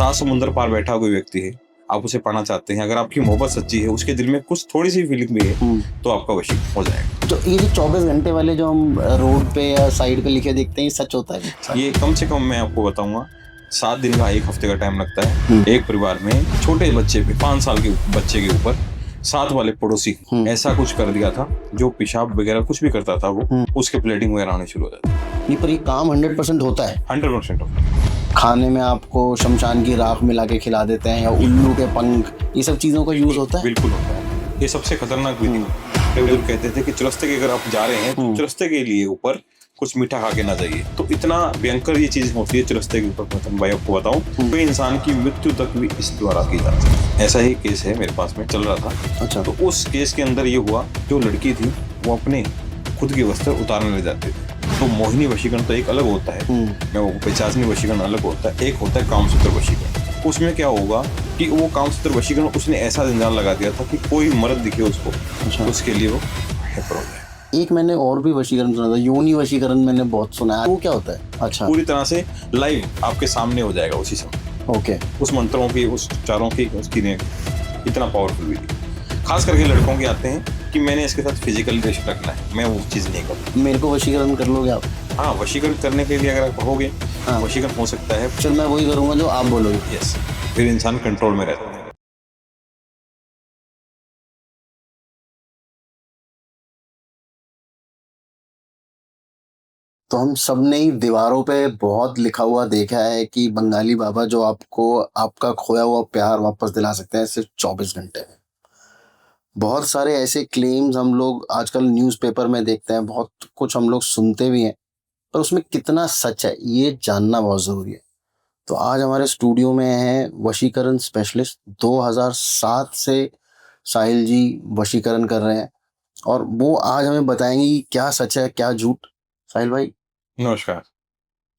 सात समुंदर पार बैठा कोई व्यक्ति है, आप उसे पाना चाहते हैं, अगर आपकी मोहब्बत सच्ची है, उसके दिल में कुछ थोड़ी सी फीलिंग भी है, तो आपका वशीकरण हो जाएगा। तो ये जो 24 घंटे वाले जो हम रोड पे या साइड पे लिखे देखते हैं, ये सच होता है? ये कम से कम मैं आपको बताऊंगा 7 दिन का 1 हफ्ते का टाइम लगता है। एक परिवार में छोटे बच्चे पे 5 साल के बच्चे के ऊपर साथ वाले पड़ोसी ऐसा कुछ कर दिया था, जो पेशाब वगैरह कुछ भी करता था वो उसके प्लेटिंग वगैरह आने शुरू हो जाती है। नहीं, पर ये काम 100% होता है? 100% होता है। खाने में आपको शमशान की राख मिला के खिला देते हैं, या उल्लू के पंख, ये सब चीजों का यूज होता है? बिल्कुल होता है। ये सबसे खतरनाक विधि है। बुजुर्ग कहते थे कि चुरस्ते के अगर आप जा रहे हैं तो चुरस्ते के लिए ऊपर कुछ मीठा खा के ना जाइए। तो इतना भयंकर ये चीज होती है चुरस्ते के ऊपर। मैं भाई आपको बताऊं, कोई इंसान की मृत्यु तक भी इस द्वारा की जाती है। ऐसा ही केस है मेरे पास में चल रहा था। अच्छा। तो उस केस के अंदर ये हुआ, जो लड़की थी वो अपने खुद के वस्त्र उतारने लग जाते थे। तो मोहिनी वशीकरण तो एक अलग होता है, मैं वो पिशाचनी वशीकरण अलग होता है। एक होता है कामसूत्र वशीकरण। उसमें क्या होगा कि वो कामसूत्र वशीकरण उसने ऐसा जंजाल लगा दिया था कि कोई मर्द दिखे उसको, तो उसके लिए वो हेपर हो जाए। एक मैंने और भी वशीकरण सुना था, योनि वशीकरण, मैंने बहुत सुना है, वो क्या होता है? अच्छा। पूरी तरह से लाइव आपके सामने हो जाएगा उसी समय। ओके। उस मंत्रों की, उस चारों की, उसकी इतना पावरफुल विधि। खास करके लड़कों के आते हैं कि मैंने इसके साथ फिजिकल रिलेशन रखना है, मैं वो चीज़ नहीं करूँ। मेरे को वशीकरण कर लोगे आप? हाँ, वशीकरण करने के लिए अगर आप कहोगे, वशीकरण हो सकता है। चल, मैं वही करूँगा जो आप बोलोगे। यस, फिर इंसान कंट्रोल में रहता है। तो हम सब ने ही दीवारों पे बहुत लिखा हुआ देखा है कि बंगाली बाबा जो आपको आपका खोया हुआ प्यार वापस दिला सकते हैं सिर्फ 24 घंटे में। बहुत सारे ऐसे क्लेम्स हम लोग आजकल न्यूज़पेपर में देखते हैं, बहुत कुछ हम लोग सुनते भी हैं, पर उसमें कितना सच है ये जानना बहुत ज़रूरी है। तो आज हमारे स्टूडियो में है वशीकरण स्पेशलिस्ट, 2007 से साहिल जी वशीकरण कर रहे हैं, और वो आज हमें बताएंगे कि क्या सच है क्या झूठ। साहिल भाई, नमस्कार,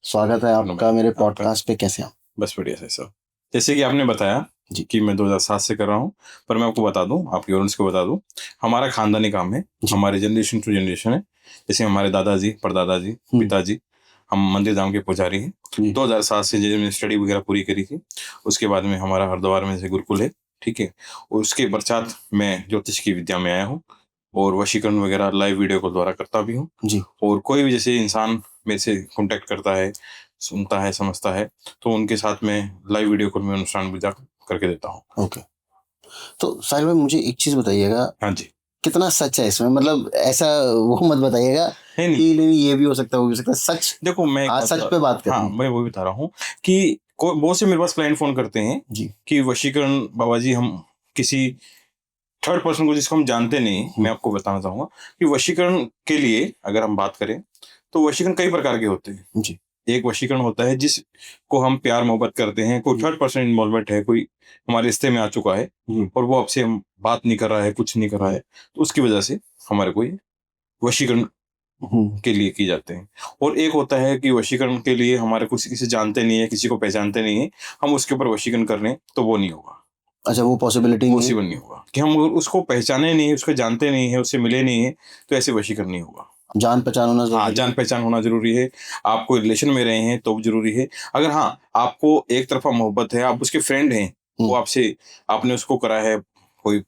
स्वागत है आपका मेरे पॉडकास्ट पे। कैसे हैं? बस बढ़िया है सर। जैसे कि आपने बताया जी कि मैं 2007 से कर रहा हूँ, पर मैं आपको बता दूं, आपके ऑडियंस को बता दूं, हमारा खानदानी काम है, हमारे जनरेशन टू जनरेशन है। जैसे हमारे दादाजी, परदादाजी, पिताजी, हम मंदिर धाम के पुजारी हैं। 2007 से जब मैंने स्टडी वगैरह पूरी करी थी, उसके बाद में हमारा हरिद्वार में से गुरुकुल है, ठीक है। उसके पश्चात मैं ज्योतिष की विद्या में आया हूँ और वशीकरण वगैरह लाइव वीडियो कॉल द्वारा करता भी हूँ जी। और कोई भी जैसे इंसान मेरे से कॉन्टेक्ट करता है, सुनता है, समझता है, तो उनके साथ में लाइव वीडियो कॉल में अनुष्ठान विद्या करके देता हूँ। ओके। तो साहिल भाई, मुझे एक चीज बताइएगा। हाँ जी। कितना सच है इसमें? मतलब ऐसा वो मत बताइएगा कि नहीं ये भी हो सकता है वो भी हो सकता है। सच देखो, मैं आज सच पे बात कर रहा हूँ। हाँ, मैं वो बता रहा हूँ कि बहुत से मेरे पास क्लाइंट फोन करते हैं जी कि वशीकरण बाबा जी, हम किसी थर्ड पर्सन को जिसको हम जानते नहीं, मैं आपको बताना चाहूंगा कि वशीकरण के लिए अगर हम बात करें तो वशीकरण कई प्रकार के होते हैं जी। एक वशीकरण होता है जिसको हम प्यार मोहब्बत करते हैं, कोई थर्ड पर्सन इन्वॉल्वमेंट है, कोई हमारे रिश्ते में आ चुका है और वो आपसे बात नहीं कर रहा है, कुछ नहीं कर रहा है, तो उसकी वजह से हमारे को वशीकरण के लिए की जाते हैं। और एक होता है कि वशीकरण के लिए हमारे कुछ किसी जानते नहीं है, किसी को पहचानते नहीं है, हम उसके ऊपर वशीकरण कर लें तो वो नहीं होगा। अच्छा, वो पॉसिबिलिटी नहीं होगा कि हम उसको पहचाने नहीं है, उसको जानते नहीं है, उससे मिले नहीं है, तो ऐसे वशीकरण नहीं होगा। जान पहचान होना जरूरी। हाँ, जान पहचान होना जरूरी है। आप कोई रिलेशन में रहे हैं तो जरूरी है। अगर हाँ, आपको एक तरफा मोहब्बत है, आप उसके फ्रेंड हैं, वो आपसे, आपने उसको करा है, कोई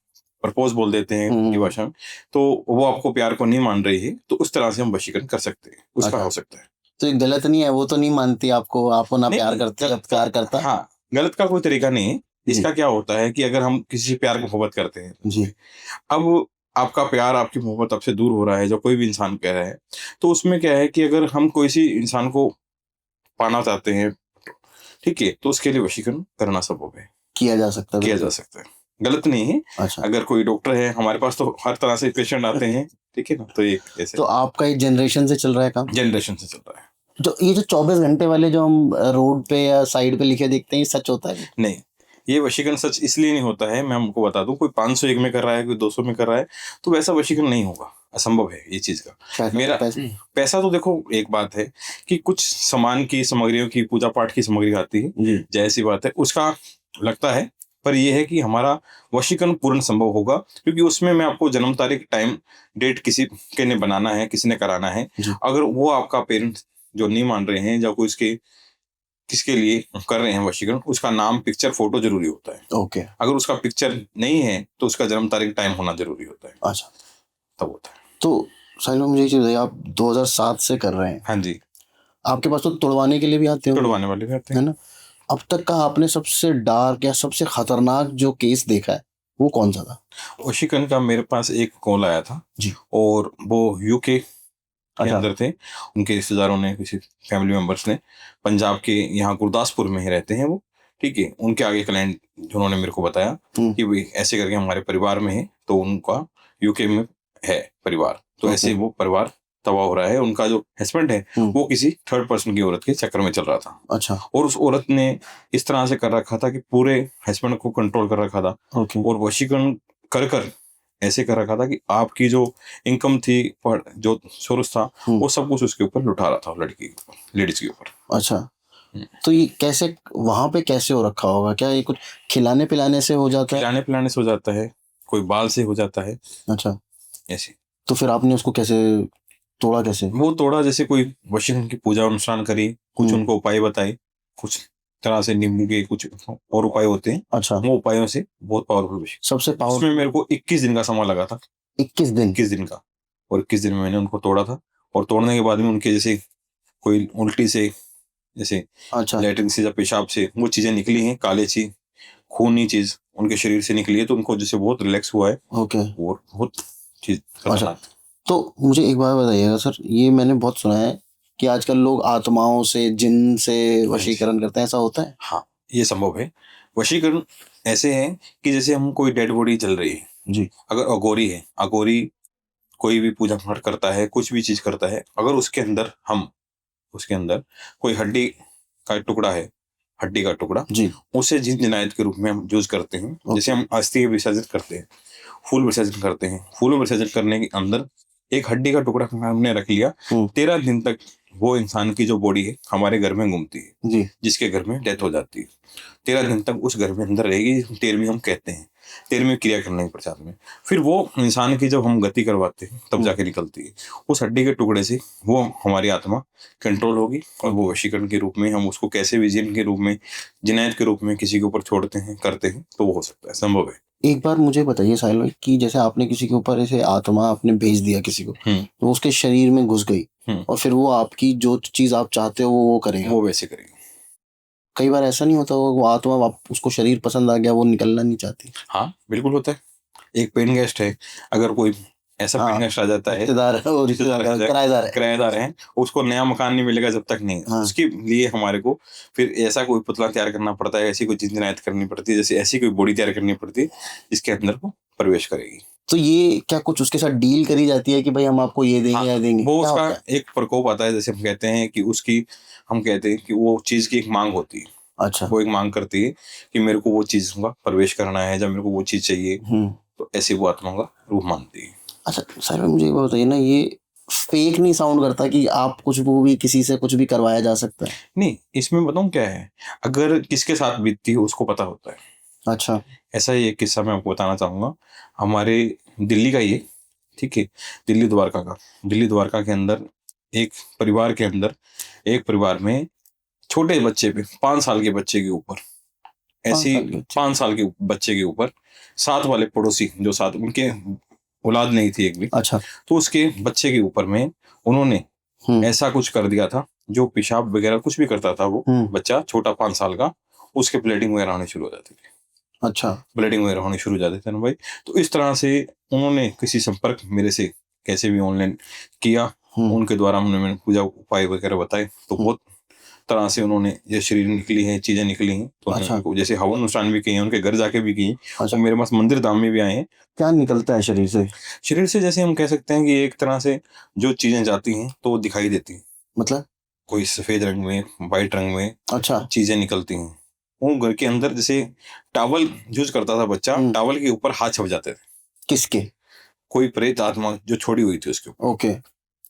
प्रपोज बोल देते हैं हिंदी भाषा में, तो वो आपको प्यार को नहीं मान रही है, तो उस तरह से हम वशीकरण कर सकते हैं, उसका हो सकता है। तो ये गलत नहीं है? वो तो नहीं मानती आपको ना प्यार करता। हाँ, गलत का कोई तरीका नहीं है। इसका क्या होता है कि अगर हम किसी से प्यार को मोहब्बत करते हैं जी, अब आपका प्यार, आपकी मोहब्बत आपसे दूर हो रहा है, जो कोई भी इंसान कह रहा है, तो उसमें क्या है कि अगर हम कोई सी इंसान को पाना चाहते हैं, ठीक है, तो उसके लिए वशीकरण करना संभव है, किया जा सकता है, गलत नहीं है। अच्छा। अगर कोई डॉक्टर है, हमारे पास तो हर तरह से पेशेंट आते हैं, ठीक है ना, तो ये ऐसे। तो आपका एक जनरेशन से चल रहा है काम? जनरेशन से चल रहा है। जो ये जो 24 घंटे वाले जो हम रोड पे या साइड पे लिखे देखते हैं, ये सच होता है? नहीं, ये वशीकरण सच इसलिए नहीं होता है, मैं हमको बता दूं, कोई 501 में कर रहा है, कोई 200 में कर रहा है, तो वैसा वशीकरण नहीं होगा, असंभव है ये चीज का। मेरा पैसा तो देखो, एक बात है कि कुछ सामान की, सामग्रियों की, पूजा पाठ की सामग्री आती है, जैसी बात है, उसका लगता है, पर यह है कि हमारा वशीकरण पूर्ण संभव होगा, क्योंकि उसमें मैं आपको जन्म तारीख, टाइम, डेट किसी के ने बनाना है, किसी ने कराना है। अगर वो आपका पेरेंट्स जो नहीं मान रहे हैं, या कोई इसके किसके लिए कर रहे हैं वशीकरण, उसका नाम, पिक्चर, फोटो जरूरी होता है। ओके। अगर उसका पिक्चर नहीं है तो उसका जन्म तारीख, टाइम होना जरूरी होता है, अच्छा, तब होता है। तो साहिल भाई मुझे ये चीज़ बताइए, आप 2007 से कर रहे हैं, हाँ जी, आपके पास तो तुड़वाने के लिए भी आते हो, तुड़वाने वाले भी आते है हैं। ना? अब तक का आपने सबसे डार्क या सबसे खतरनाक जो केस देखा है वो कौन सा था? वशीकरण का मेरे पास एक कॉल आया था जी। और वो यूके के अच्छा। अंदर थे। उनके रिश्तेदारों ने, किसी फैमिली मेंबर्स ने, पंजाब के यहाँ गुरदासपुर में ही रहते हैं वो, ठीक है। उनके आगे क्लाइंट जिन्होंने मेरे को बताया कि भाई ऐसे करके हमारे परिवार में है, तो उनका यूके में है परिवार, तो ऐसे वो परिवार तबाह हो रहा है। उनका जो हस्बैंड है वो किसी थर्ड पर्सन की औरत के चक्कर में चल रहा था। अच्छा। और उस औरत ने इस तरह से कर रखा था कि पूरे हस्बैंड को कंट्रोल कर रखा था, और वशीकरण कर कर ऐसे कर रखा था कि आपकी जो इनकम थी, जो सोर्स था, वो सब कुछ उसके ऊपर लुटा रहा था, लड़की के ऊपर, लेडीज के ऊपर। अच्छा, तो ये कैसे वहां पे कैसे हो रखा होगा? क्या ये कुछ खिलाने पिलाने से हो जाता है? खिलाने पिलाने से हो जाता है, कोई बाल से हो जाता है, अच्छा, ऐसे। तो फिर आपने उसको कैसे तोड़ा? कैसे वो थोड़ा जैसे कोई वशीकरण की पूजा अनुष्ठान करी, कुछ उनको उपाय बताए, कुछ तरह से नींबू के कुछ और उपाय होते हैं। अच्छा, वो उपायों से बहुत पावरफुल वशीकरण। सबसे पावर उसमें मेरे को 21 दिन का समय लगा था। 21 दिन? 21 दिन का, और 21 दिन में मैंने उनको तोड़ा था। और तोड़ने के बाद में उनके जैसे कोई उल्टी से, जैसे अच्छा, लैट्रिन से या पेशाब से वो चीजें निकली हैं, काले सी खूनी चीज उनके शरीर से निकली है, तो उनको जैसे बहुत रिलैक्स हुआ है। ओके। और बहुत चीज अच्छा, खतरनाक। तो मुझे एक बात बताइएगा सर, ये मैंने बहुत सुना है कि आजकल लोग आत्माओं से, जिन से वशीकरण करते हैं, ऐसा होता है? हाँ, ये संभव है। वशीकरण ऐसे है कि जैसे हम कोई डेड बॉडी चल रही है जी। अगर अघोरी है, अघोरी कोई भी पूजा पाठ करता है, कुछ भी चीज करता है, अगर उसके अंदर कोई हड्डी का टुकड़ा है, हड्डी का टुकड़ा, जी। उसे जिन जिनायत के रूप में हम यूज करते हैं। जैसे हम अस्थि विसर्जन करते हैं, फूल विसर्जन करते हैं, फूल विसर्जन करने के अंदर एक हड्डी का टुकड़ा हमने रख लिया, 13 दिन तक वो इंसान की जो बॉडी है हमारे घर में घूमती है जी। जिसके घर में डेथ हो जाती है, 13 दिन तक उस घर में अंदर रहेगी। 13वीं हम कहते हैं, 13वीं क्रिया करने के पश्चात में फिर वो इंसान की जब हम गति करवाते हैं तब जाके निकलती है। उस हड्डी के टुकड़े से वो हमारी आत्मा कंट्रोल होगी, और वो वशीकरण के रूप में हम उसको कैसे भी जिन के रूप में, जिनायत के रूप में किसी के ऊपर छोड़ते हैं, करते हैं, तो वो हो सकता है, संभव है। एक बार मुझे बताइए साहिल भाई कि जैसे आपने किसी के ऊपर ऐसे आत्मा आपने भेज दिया किसी को, तो उसके शरीर में घुस गई और फिर वो आपकी जो चीज आप चाहते हो वो करेगा, वो वैसे करेगी। कई बार ऐसा नहीं होता वो आत्मा उसको शरीर पसंद आ गया, वो निकलना नहीं चाहती? हाँ, बिल्कुल होता है। एक पेन गेस्ट है, अगर कोई ऐसा पेन गेस्ट आ जाता है, रिश्तेदार है, वो किराएदार है, उसको नया मकान नहीं मिलेगा जब तक नहीं, उसके लिए हमारे को फिर ऐसा कोई पुतला तैयार करना पड़ता है, ऐसी कोई चीज जिनायत करनी पड़ती है, जैसे ऐसी कोई बॉडी तैयार करनी पड़ती है जिसके अंदर को प्रवेश करेगी। तो ये क्या कुछ उसके साथ डील करी जाती है कि भाई हम आपको ये देंगे या देंगे? वो उसका एक प्रकोप आता है, जैसे हम कहते हैं कि हम कहते हैं कि वो चीज की एक मांग होती है। अच्छा, वो एक मांग करती है कि मेरे को वो चीज का प्रवेश करना है, जब मेरे को वो चीज चाहिए, तो ऐसी वो आत्मा का रूप मानती है। अच्छा सर, मुझे बताइए ना, ये फेक नहीं साउंड करता कि आप कुछ वो भी किसी से कुछ भी करवाया जा सकता है? नहीं, इसमें बताऊं क्या है, अगर किसके साथ बीतती है उसको पता होता है। अच्छा, ऐसा ही एक किस्सा मैं आपको बताना चाहूंगा, हमारे दिल्ली का ये, ठीक है, दिल्ली द्वारका के अंदर एक परिवार में छोटे बच्चे पे 5 साल के बच्चे के ऊपर, ऐसी 5 साल के बच्चे के ऊपर साथ वाले पड़ोसी जो साथ उनके औलाद नहीं थी एक भी, अच्छा, तो उसके बच्चे के ऊपर में उन्होंने ऐसा कुछ कर दिया था, जो पेशाब वगैरह कुछ भी करता था वो बच्चा छोटा 5 साल का, उसके ब्लीडिंग वगैरह होनी शुरू हो जाती थी। अच्छा, ब्लीडिंग वगैरह होनी शुरू हो जाते थे ना भाई। तो इस तरह से उन्होंने किसी संपर्क मेरे से कैसे भी ऑनलाइन किया, उनके द्वारा मैंने पूजा उपाय वगैरह बताए, तो बहुत तरह से उन्होंने ये शरीर निकली है, चीजें निकली हैं, तो अच्छा, जैसे हवन अनुष्ठान भी किए हैं, उनके घर जाके भी किए, और मेरे पास मंदिर धाम में भी आए हैं। क्या निकलता है शरीर से? शरीर से जैसे हम कह सकते हैं कि एक तरह से जो चीजें जाती हैं तो वो दिखाई देती हैं, मतलब कोई सफेद रंग में, व्हाइट रंग में, अच्छा, चीजें निकलती हैं। वो घर के अंदर जैसे टॉवल यूज करता था बच्चा, टॉवल के ऊपर हाथ छप जाते थे। किसके? कोई प्रेत आत्मा जो छोड़ी हुई थी उसके ऊपर। ओके,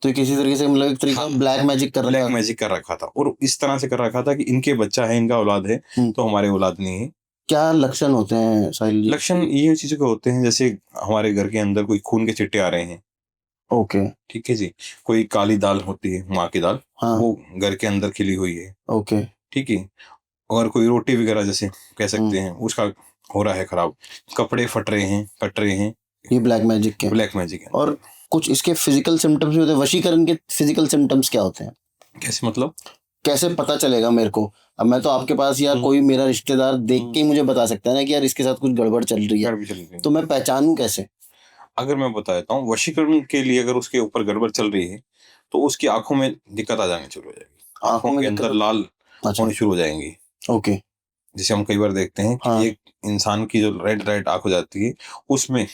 तो किसी तरीके से मतलब एक तरीका ब्लैक मैजिक कर रखा था, और इस तरह से कर रखा था कि इनके बच्चा है, इनका औलाद है, तो हमारे औलाद नहीं है। क्या लक्षण होते हैं साहिल जी? लक्षण ये चीजों के होते हैं, जैसे हमारे घर के अंदर कोई खून के चिट्टे आ रहे हैं। ओके, ठीक है जी। कोई काली दाल होती है, माँ की दाल, वो घर के अंदर खिली हुई है। ओके, ठीक है। और कोई रोटी वगैरह जैसे कह सकते हैं उसका हो रहा है खराब, कपड़े फट रहे हैं, कट रहे हैं, ये ब्लैक मैजिक के। ब्लैक मैजिक है। और कुछ इसके फिजिकल सिम्टम्स भी होते हैं। वशीकरण के फिजिकल सिम्टम्स क्या होते हैं? कैसे मतलब? कैसे पता चलेगा मेरे को? अब मैं तो आपके पास या कोई मेरा रिश्तेदार देख के ही मुझे बता सकता है ना कि यार इसके साथ कुछ गड़बड़ चल रही है, गड़बड़ चल रही है। तो मैं पहचानूं कैसे? अगर मैं बता देता हूँ, वशीकरण के लिए अगर उसके ऊपर गड़बड़ चल रही है तो उसकी आंखों में दिक्कत आ जानी शुरू हो जाएगी, आंखों के अंदर लाल होनी शुरू हो जाएंगी। ओके। जैसे हम कई बार देखते हैं कि हाँ। एक इंसान की जो रेड आंख हो जाती है, उसमें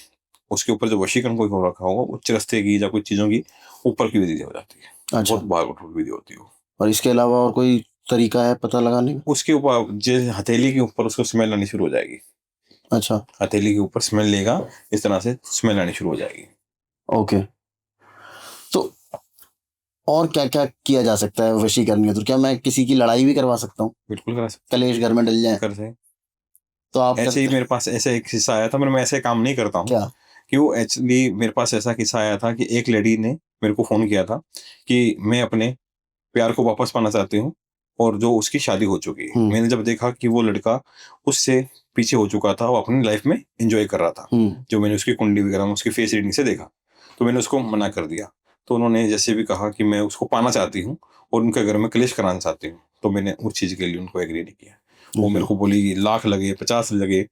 उसके ऊपर जो वशीकरण कोई हो रखा होगा वो चिरस्ते की या कुछ चीजों की ऊपर की विधि हो जाती है। अच्छा। बहुत बार विधि होती है वो। और इसके अलावा और कोई तरीका है पता लगाने का? उसके ऊपर जैसे हथेली के ऊपर उसको स्मेल आनी शुरू हो जाएगी। अच्छा। हथेली के ऊपर स्मेल लेगा, इस तरह से स्मेल आनी शुरू हो जाएगी। ओके। तो और क्या क्या किया जा सकता है वशीकरण के? तो क्या मैं किसी की लड़ाई भी करवा सकता हूँ? बिल्कुल करा सकते कलेश घर में डल जाए कर सकते। तो आप ऐसे ही मेरे पास ऐसा एक किस्सा आया था, मैं ऐसे काम नहीं करता हूँ। क्या? कि वो एक्चुअली मेरे पास ऐसा किस्सा आया था कि एक लेडी ने मेरे को फोन किया था कि मैं अपने प्यार को वापस पाना चाहती हूँ और जो उसकी शादी हो चुकी है। मैंने जब देखा कि वो लड़का उससे पीछे हो चुका था, वो अपनी लाइफ में एंजॉय कर रहा था, जो मैंने उसकी कुंडली वगैरह में उसकी फेस रीडिंग से देखा, तो मैंने उसको मना कर दिया। तो उन्होंने जैसे भी कहा कि मैं उसको पाना चाहती हूँ और उनके घर में क्लेश कराना चाहती हूँ, तो मैंने उस चीज के लिए उनको एग्री नहीं किया। वो मेरे को बोली लाख लगे 50 लगे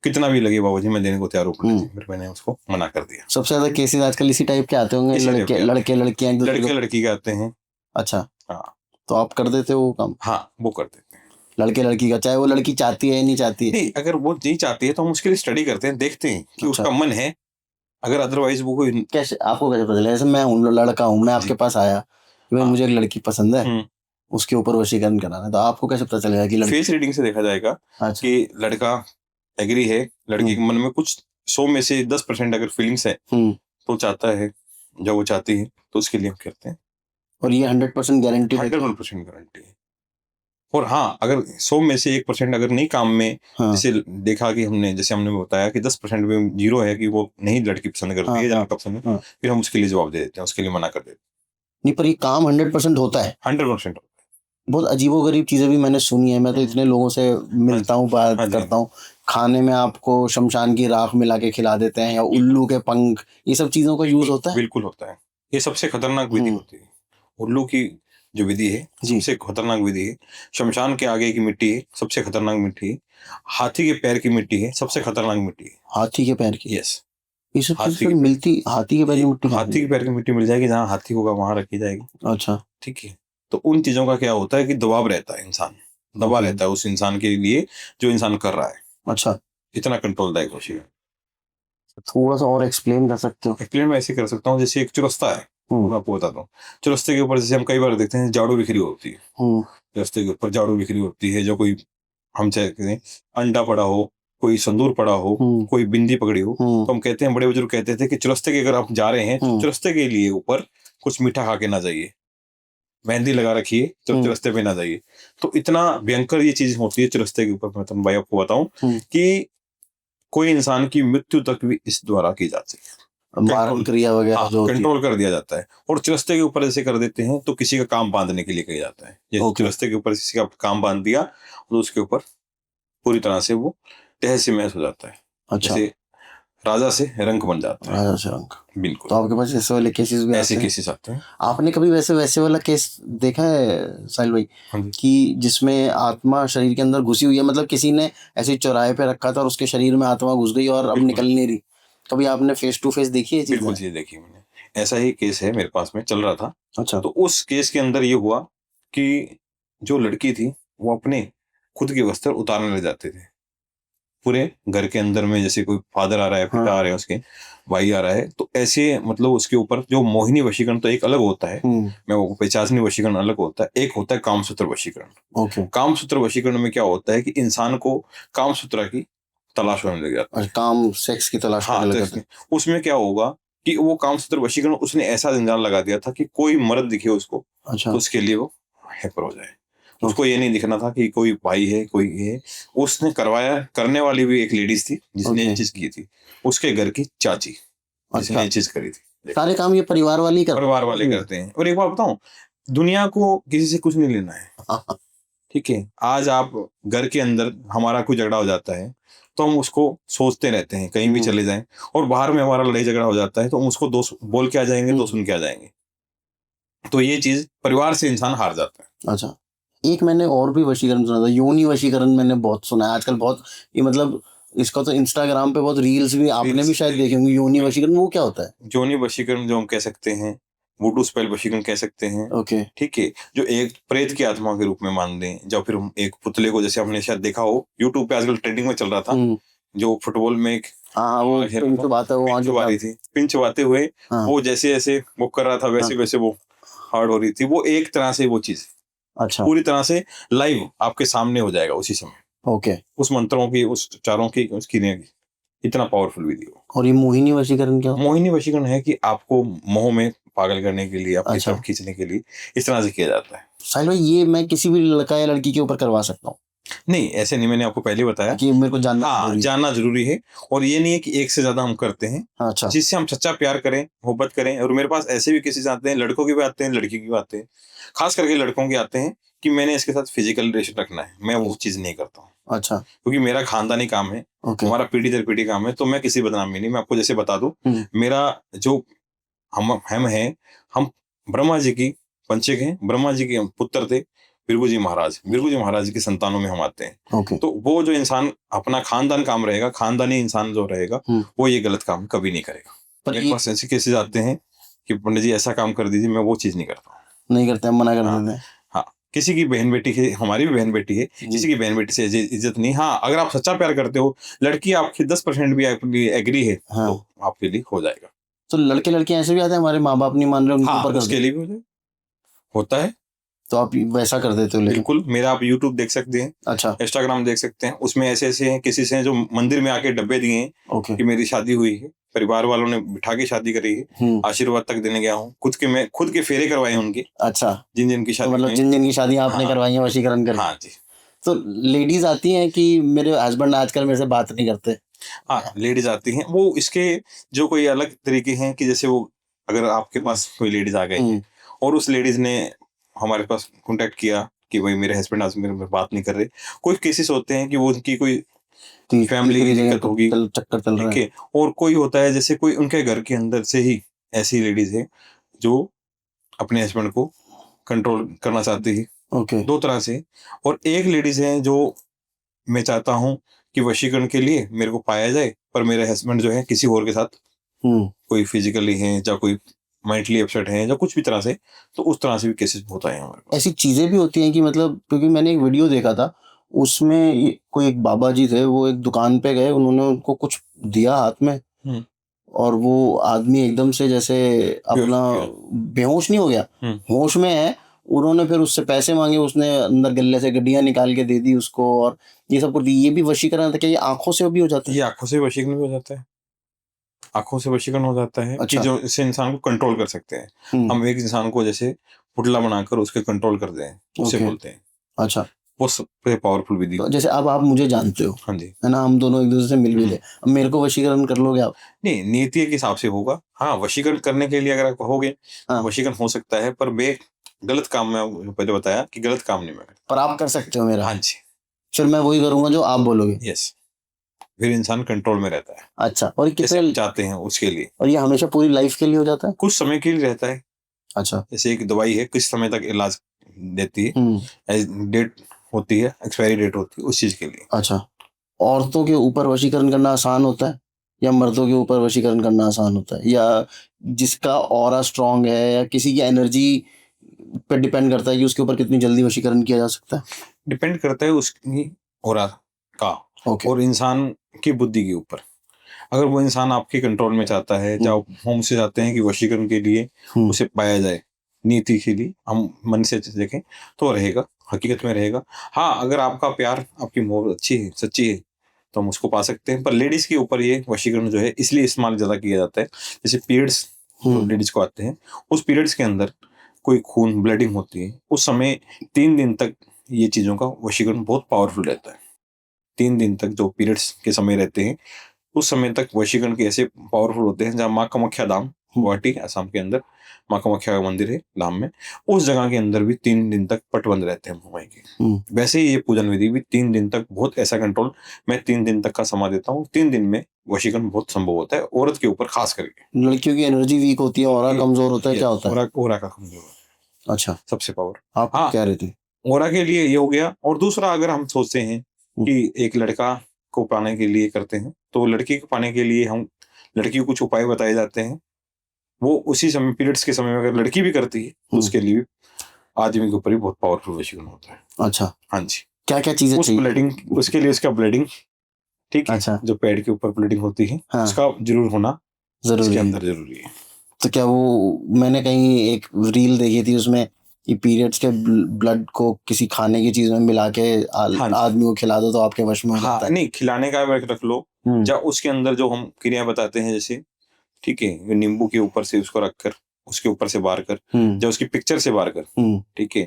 कितना भी लगे बाबूजी मैं देने को तैयार हूँ, फिर मैंने उसको मना कर दिया। सबसे ज्यादा केसेस आजकल इसी टाइप के आते होंगे, लड़के लड़कियां एक दूसरे को। लड़की के आते हैं। अच्छा। हाँ। तो आप कर देते हो वो काम? हाँ, वो कर देते हैं। लड़के लड़की का, चाहे वो लड़की चाहती है या नहीं चाहती है? नहीं, अगर वो नहीं चाहती है तो हम उसके लिए स्टडी करते हैं, देखते हैं कि अच्छा। उसका मन है। अगर अदरवाइज वो कोई कैसे आपको कैसे पता चला? जैसे मैं हूँ, लड़का हूँ, मैं आपके पास आया कि भाई मुझे एक लड़की पसंद है, उसके ऊपर वशीकरण कराना है, तो आपको कैसे पता चलेगा कि फेस रीडिंग से देखा जाएगा कि लड़का एग्री है, लड़की के मन में कुछ 100 में से 10% अगर फीलिंग्स है तो चाहता है, जब वो चाहती है तो उसके लिए हम करते हैं। और ये 100% गारंटी? 100% गारंटी है। और हाँ, अगर 100 में से 1% अगर नहीं काम में, जैसे देखा कि जैसे हमने बताया कि 10% में 0 है कि वो नहीं लड़की पसंद करती है या लड़का पसंद है, फिर हम उसके लिए जवाब दे देते हैं, उसके लिए मना कर देते हैं। नहीं, पर ये काम 100% होता है? 100% बहुत अजीबोगरीब चीजें भी मैंने सुनी है। मैं तो इतने लोगों से मिलता हूँ, बात करता हूँ, खाने में आपको शमशान की राख मिला के खिला देते हैं, या उल्लू के पंख, ये सब चीजों का यूज होता है? बिल्कुल होता है। ये सबसे खतरनाक विधि होती है। उल्लू की जो विधि है सबसे खतरनाक विधि है। शमशान के आगे की मिट्टी है सबसे खतरनाक मिट्टी है। हाथी के पैर की मिट्टी है सबसे खतरनाक मिट्टी है। हाथी के पैर की? यस। ये सब चीजें मिलती हाथी के पैर की मिट्टी? हाथी के पैर की मिट्टी मिल जाएगी, जहाँ हाथी होगा वहां रखी जाएगी। अच्छा। ठीक है। तो उन चीजों का क्या होता है कि दबाव रहता है, इंसान दबा रहता है उस इंसान के लिए जो इंसान कर रहा है। अच्छा। इतना कंट्रोलदायक वशीकरण। थोड़ा सा और एक्सप्लेन कर सकते हो? एक्सप्लेन मैं ऐसे कर सकता हूँ, जैसे एक चुरस्ता है, मैं आपको बताता हूँ। चुरस्ते के ऊपर जैसे हम कई बार देखते हैं झाड़ू बिखरी होती है, चुरस्ते के ऊपर झाड़ू बिखरी होती है, जो कोई हम चाहे कहें अंडा पड़ा हो, कोई संदूर पड़ा हो, कोई बिंदी पकड़ी हो, तो हम कहते हैं, बड़े बुजुर्ग कहते थे कि चुरस्ते के अगर आप जा रहे हैं तो चुरस्ते के लिए ऊपर कुछ मीठा खा के ना जाइए, मेहंदी लगा रखिए तो चुरस्ते पे ना जाइए। तो इतना भयंकर ये चीज होती है चुरस्ते के ऊपर। मैं तुम भाई आपको बताऊं कि कोई इंसान की मृत्यु तक भी इस द्वारा की जाती है, मारण क्रिया वगैरह जो कंट्रोल कर दिया जाता है। और चुरस्ते के ऊपर ऐसे कर देते हैं तो किसी का काम बांधने के लिए किया जाता है। जैसे चुरस्ते के ऊपर किसी का काम बांध दिया तो उसके ऊपर पूरी तरह से वो तहस महस हो जाता है। अच्छा। जैसे राजा से रंक बन जाता है। राजा से रंक। बिल्कुल। तो आपके पास ऐसे वाले केसेस भी ऐसे केसेस आते हैं? आपने कभी वैसे वाला केस देखा है साहिल भाई? कि जिसमें आत्मा शरीर के अंदर घुसी हुई है, मतलब किसी ने ऐसे चौराहे पे रखा था और उसके शरीर में आत्मा घुस गई और अब निकल नहीं रही? कभी आपने फेस टू फेस देखी है चीज? बिल्कुल चीज देखी मैंने, ऐसा ही केस है मेरे पास में चल रहा था। अच्छा। तो उस केस के अंदर ये हुआ कि जो लड़की थी वो अपने खुद के वस्त्र उतारने लग जाते थे पूरे घर के अंदर में। जैसे कोई फादर आ रहा है, पिता आ रहे हैं, उसके भाई आ रहा है, तो ऐसे मतलब उसके ऊपर जो मोहिनी वशीकरण तो एक अलग होता है, मैं वो पिशाचनी वशीकरण अलग होता है, एक होता है कामसूत्र वशीकरण। कामसूत्र वशीकरण में क्या होता है कि इंसान को कामसूत्र की तलाश होने लग जाती है, काम सेक्स की तलाश होने लग जाती है। उसमें क्या होगा कि वो कामसूत्र वशीकरण उसने ऐसा जंजाल लगा दिया था कि कोई मर्द दिखे उसको तो उसके लिए वो हैपर हो जाए। उसको ये नहीं दिखना था कि कोई भाई है, कोई है। उसने करवाया, करने वाली भी एक लेडीज थी जिसने ये चीज की थी, उसके घर की चाची जिसने ये चीज करी थी। सारे काम ये परिवार वाले करते हैं। और एक बार बताऊं, दुनिया को किसी से कुछ नहीं लेना है, ठीक है, आज आप घर के अंदर हमारा कोई झगड़ा हो जाता है तो हम उसको सोचते रहते हैं कहीं भी चले जाएं, और बाहर में हमारा लड़ाई झगड़ा हो जाता है तो हम उसको दो बोल के आ जाएंगे, दो सुन के आ जाएंगे। तो ये चीज परिवार से इंसान हार जाता है। अच्छा, एक मैंने और भी वशीकरण सुना था, योनि वशीकरण मैंने बहुत सुना है आजकल, बहुत ये मतलब इसका तो इंस्टाग्राम पे बहुत रील्स भी आपने भी शायद देखे होंगे। योनि वशीकरण वो क्या होता है? योनि वशीकरण जो हम कह सकते हैं, वुडू स्पेल वशीकरण कह सकते हैं। ओके। ठीक है, जो एक प्रेत की आत्मा के रूप में मान दें, या फिर हम एक पुतले को, जैसे आपने शायद देखा हो यूट्यूब पे आजकल ट्रेंडिंग में चल रहा था, जो फुटबॉल में एक हाँ वो पिंच बात है, वो पिंच चबा रही थी, पिंच चबाते हुए वो जैसे जैसे वो कर रहा था वैसे वैसे वो हार्ड हो रही थी। वो एक तरह से वो चीज अच्छा पूरी तरह से लाइव आपके सामने हो जाएगा उसी समय। ओके। उस मंत्रों की, उस चारों की, उस क्रिया की, इतना पावरफुल वीडियो। और ये मोहिनी वशीकरण क्या? मोहिनी वशीकरण है कि आपको मोह में पागल करने के लिए, आपकी तरफ खींचने के लिए इस तरह से किया जाता है। साहिल भाई, ये मैं किसी भी लड़का या लड़की के ऊपर करवा सकता हूँ? नहीं, ऐसे नहीं, मैंने आपको पहले बताया कि मेरे को जानना जानना जरूरी है। और ये नहीं है कि एक से ज्यादा हम करते हैं। अच्छा। जिससे हम सच्चा प्यार करें, मोहब्बत करें। और मेरे पास ऐसे भी केसेस आते हैं, लड़कों की भी आते हैं, लड़की की भी आते हैं, खास करके लड़कों के आते हैं कि मैंने इसके साथ फिजिकल रिलेशन रखना है। मैं वो चीज नहीं करता हूँ। अच्छा। क्योंकि मेरा खानदानी काम है, हमारा पीढ़ी दर पीढ़ी काम है, तो मैं किसी बदनामी नहीं। मैं आपको जैसे बता दूं, मेरा जो हम हैं, हम ब्रह्मा जी की पंचक हैं, ब्रह्मा जी के पुत्र थे भृगु जी महाराज की संतानों में हम आते हैं। तो वो जो इंसान अपना खानदान काम रहेगा, खानदानी इंसान जो रहेगा, वो ये गलत काम कभी नहीं करेगा। मेरे पास ऐसे केसेस आते हैं कि पंडित जी ऐसा काम कर दीजिए, मैं वो चीज नहीं करता हूँ। नहीं करते, मना कर देते हैं। हाँ, किसी की बहन बेटी है, हमारी भी बहन बेटी है, किसी की बहन बेटी से इज्जत नहीं। हाँ, अगर आप सच्चा प्यार करते हो, लड़की आपकी 10% भी आपकी एग्री है, तो आपके लिए हो जाएगा। तो लड़के लड़कियां ऐसे भी आते हैं, हमारे माँ बाप नहीं मान रहे, उनके ऊपर उसके लिए भी हो जाए, होता है। तो आप वैसा कर देते हो? बिल्कुल, मेरा आप YouTube देख सकते हैं, अच्छा, इंस्टाग्राम देख सकते हैं, उसमें ऐसे ऐसे हैं, किसी से जो मंदिर में आके डब्बे दिए हैं कि मेरी शादी हुई है, परिवार वालों ने बिठा के शादी करी है, आशीर्वाद तक देने गया हूँ, खुद के फेरे करवाए हैं उनके। अच्छा, जिन की शादी, मतलब जिन की शादी आपने करवाई है वशीकरण करके? हाँ जी। तो लेडीज आती हैं कि मेरे हस्बैंड आजकल मेरे से बात नहीं करते? हाँ, लेडीज आती हैं। वो इसके जो कोई अलग तरीके हैं कि जैसे वो, अगर आपके पास कोई लेडीज आ गई और उस लेडीज ने हमारे पास कांटेक्ट किया कि भाई मेरे हस्बैंड आज मेरे में बात नहीं कर रहे। कोई केसेस होते हैं कि वो उनकी कोई फैमिली की दिक्कत होगी, चक्कर चल रहा है। और कोई होता है जैसे कोई उनके घर के अंदर से ही ऐसी लेडीज है जो अपने हस्बैंड को कंट्रोल करना चाहती है। दो तरह से। और एक लेडीज है जो मैं चाहता हूँ कि वशीकरण के लिए मेरे को पाया जाए, पर मेरे हस्बैंड जो है किसी और के साथ कोई फिजिकली है, या कोई मेंटली अपसेट है, या कुछ भी तरह से, तो उस तरह से भी केसेस बहुत आए हैं हमारे पास। ऐसी चीजें भी होती हैं कि मतलब, क्योंकि मैंने एक वीडियो देखा था, उसमें कोई एक बाबा जी थे, वो एक दुकान पे गए, उन्होंने उनको कुछ दिया हाथ में, और वो आदमी एकदम से जैसे अपना बेहोश नहीं हो गया, होश में है। उन्होंने फिर उससे पैसे मांगे, उसने अंदर गले से गड्डियां निकाल के दे दी उसको, और ये सब कुछ। ये भी वशीकरण था क्या? ये आंखों से भी हो जाता है? ये आंखों से वशीकरण भी हो जाता है। आंखों से वशीकरण हो जाता है। अच्छा। कि जो इससे इंसान को कंट्रोल कर सकते हैं। हम एक इंसान को जैसे पुतला बनाकर उसके कंट्रोल कर दें, उसे बोलते हैं। अच्छा, वो सबसे पावरफुल विधि। तो जैसे अब आप मुझे जानते हो, हाँ जी, है ना, हम दोनों एक दूसरे से मिल भी ले, अब मेरे को वशीकरण कर लोगे आप? नहीं, नीति के हिसाब से होगा। हाँ, वशीकरण करने के लिए अगर आप कहोगे, वशीकरण हो सकता है, पर मैं गलत काम में पहले बताया कि गलत काम नहीं मैं करता। पर आप कर सकते हो मेरा? हाँ जी। चल, मैं वही करूंगा जो आप बोलोगे। यस, फिर इंसान कंट्रोल में रहता है। अच्छा, और कितने चाहते हैं उसके लिए? और ये हमेशा पूरी लाइफ के लिए हो जाता है? कुछ समय के लिए रहता है। अच्छा, जैसे एक दवाई है, कुछ समय तक इलाज देती है, डेट होती है, एक्सपायरी डेट होती है उस चीज के लिए। अच्छा, औरतों के ऊपर वशीकरण करना आसान होता है या मर्दों के ऊपर वशीकरण करना आसान होता है? या जिसका ऑरा स्ट्रांग है, या किसी की एनर्जी पे डिपेंड करता है कि उसके ऊपर कितनी जल्दी वशीकरण किया जा सकता है? डिपेंड करता है उसकी ऑरा का, और इंसान की बुद्धि के ऊपर। अगर वो इंसान आपके कंट्रोल में चाहता है, या हम से चाहते हैं कि वशीकरण के लिए उसे पाया जाए, नीति के लिए हम मन से देखें तो रहेगा, हकीकत में रहेगा। हाँ, अगर आपका प्यार, आपकी मोहब्बत अच्छी है, सच्ची है, तो हम उसको पा सकते हैं। पर लेडीज के ऊपर ये वशीकरण जो है इसलिए इस्तेमाल ज्यादा किया जाता है, जैसे पीरियड्स जो लेडीज को आते हैं, उस पीरियड्स के अंदर कोई खून ब्लीडिंग होती है, उस समय 3 दिन तक ये चीजों का वशीकरण बहुत पावरफुल रहता है। 3 दिन तक जो पीरियड्स के समय रहते हैं, उस समय तक वशीकरण के ऐसे पावरफुल होते हैं, जहाँ माँ कामाख्या धाम गुवाहाटी असम के अंदर माँ कामाख्या का मंदिर है धाम में, उस जगह के अंदर भी 3 दिन तक पट बंद रहते हैं मुंबई के। वैसे ही ये पूजन विधि भी 3 दिन तक, बहुत ऐसा कंट्रोल मैं 3 दिन तक का समय देता हूँ। 3 दिन में वशीकरण बहुत संभव होता है, औरत के ऊपर खास करके। लड़कियों की एनर्जी वीक होती है, ऑरा कमजोर होता है, क्या होता है? ओरा का कमजोर, अच्छा, सबसे पावर। आप क्या रहती? ओरा के लिए ये हो गया। और दूसरा, अगर हम सोचते हैं कि एक लड़का को पाने के लिए करते हैं, तो लड़की को पाने के लिए हम लड़की को कुछ उपाय बताए जाते हैं। वो उसी समय, पीरियड्स के समय में अगर लड़की भी करती है तो उसके लिए आदमी के ऊपर भी बहुत पावरफुल वशीकरण होता है। अच्छा, हाँ जी। क्या क्या चीजें चाहिए? ब्लीडिंग, उसके लिए उसका ब्लीडिंग, ठीक है। अच्छा, जो पैड के ऊपर ब्लीडिंग होती है, हाँ, उसका जरूर होना जरूरी इसके है। अंदर जरूरी है। तो क्या वो, मैंने कहीं एक रील देखी थी उसमें कि पीरियड्स के ब्लड को किसी खाने की चीज में मिला के आदमी को खिला दो तो आपके वश में हो जाता है। नहीं, खिलाने का रख लो, या उसके अंदर जो हम क्रिया बताते हैं, जैसे ठीक है, नींबू के ऊपर से उसको रखकर, उसके ऊपर से बार कर, या उसकी पिक्चर से बार कर, ठीक है।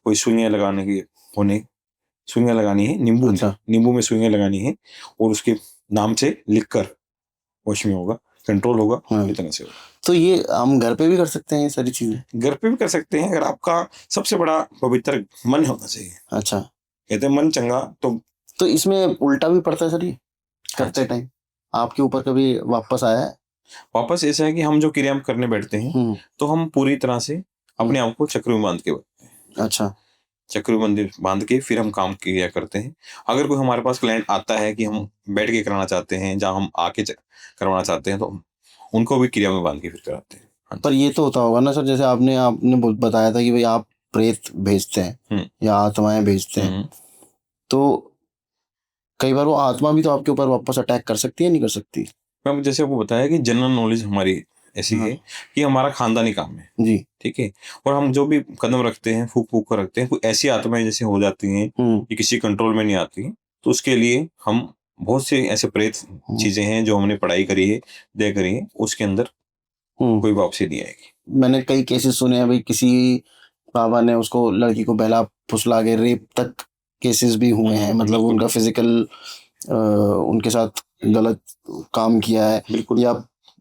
कोई सुइयां लगाने की होने, सुइयां लगानी है नींबू में, नींबू में सुइयां लगानी है, और उसके नाम से लिखकर वश में होगा, कंट्रोल होगा, इतना से होगा। तो ये हम घर पे भी कर सकते हैं, ये सारी चीजें घर पे भी कर सकते हैं, अगर आपका सबसे बड़ा पवित्र मन होना चाहिए। अच्छा, कहते हैं मन चंगा तो इसमें उल्टा भी पड़ता है सर, ये करते टाइम आपके ऊपर कभी वापस आया है? वापस ऐसा है कि हम जो क्रिया करने बैठते हैं तो हम पूरी तरह से अपने आप को चक्र में बांध के बैठते हैं। अच्छा, चक्र में बांध के फिर हम काम क्रिया करते हैं। अगर कोई हमारे पास क्लाइंट आता है कि हम बैठ के कराना चाहते हैं, जहाँ हम आके करवाना चाहते हैं, तो उनको भी क्रिया में बांध के फिर कराते हैं। पर ये तो होता होगा ना सर, जैसे आपने बताया था कि भाई आप प्रेत भेजते हैं या आत्माएं भेजते हैं, तो कई बार वो आत्मा भी तो आपके ऊपर वापस अटैक कर सकती है, नहीं कर सकती? मैं जैसे आपको बताया कि जनरल नॉलेज हमारी ऐसी है कि हमारा खानदानी काम है जी, ठीक है। और हम जो भी कदम रखते हैं, फूक फूक कर रखते हैं, कोई ऐसी आत्माएं जैसे हो जाती हैं कि किसी कंट्रोल में नहीं आती, तो उसके लिए हम बहुत से ऐसे प्रेत चीजें हैं जो हमने पढ़ाई करी है, दे करी है, उसके अंदर कोई वापसी नहीं आएगी। मैंने कई केसेस सुने हैं भाई, किसी बाबा ने उसको, लड़की को बहला फुसला के रेप तक केसेस भी हुए हैं, मतलब उनका फिजिकल उनके साथ गलत काम किया है, बिल्कुल, या